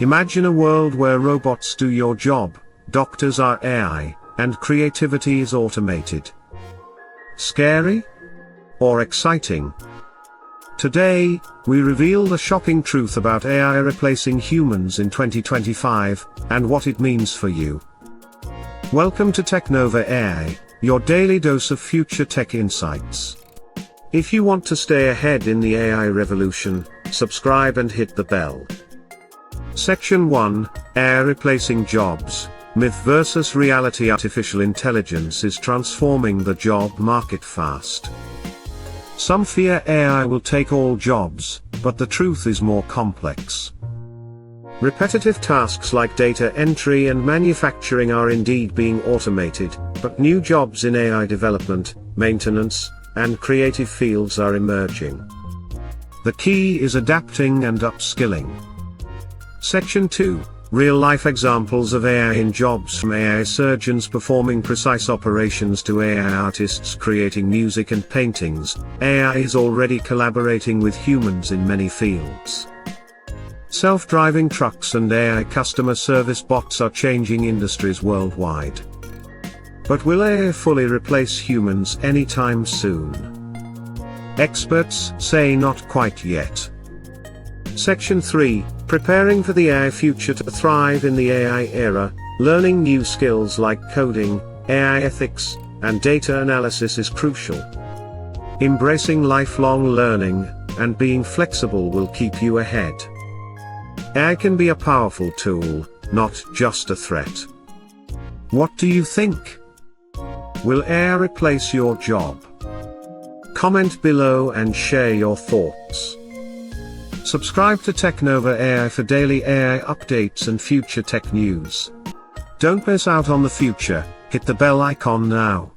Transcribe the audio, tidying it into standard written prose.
Imagine a world where robots do your job, doctors are AI, and creativity is automated. Scary? Or exciting? Today, we reveal the shocking truth about AI replacing humans in 2025, and what it means for you. Welcome to TechNova AI, your daily dose of future tech insights. If you want to stay ahead in the AI revolution, subscribe and hit the bell. Section 1, AI replacing jobs, myth versus reality. Artificial intelligence is transforming the job market fast. Some fear AI will take all jobs, but the truth is more complex. Repetitive tasks like data entry and manufacturing are indeed being automated, but new jobs in AI development, maintenance, and creative fields are emerging. The key is adapting and upskilling. Section 2, real-life examples of AI in jobs. From AI surgeons performing precise operations to AI artists creating music and paintings, AI is already collaborating with humans in many fields. Self-driving trucks and AI customer service bots are changing industries worldwide. But will AI fully replace humans anytime soon? Experts say not quite yet. Section 3, preparing for the AI future. To thrive in the AI era, learning new skills like coding, AI ethics, and data analysis is crucial. Embracing lifelong learning, and being flexible will keep you ahead. AI can be a powerful tool, not just a threat. What do you think? Will AI replace your job? Comment below and share your thoughts. Subscribe to TechNova AI for daily AI updates and future tech news. Don't miss out on the future. Hit the bell icon now.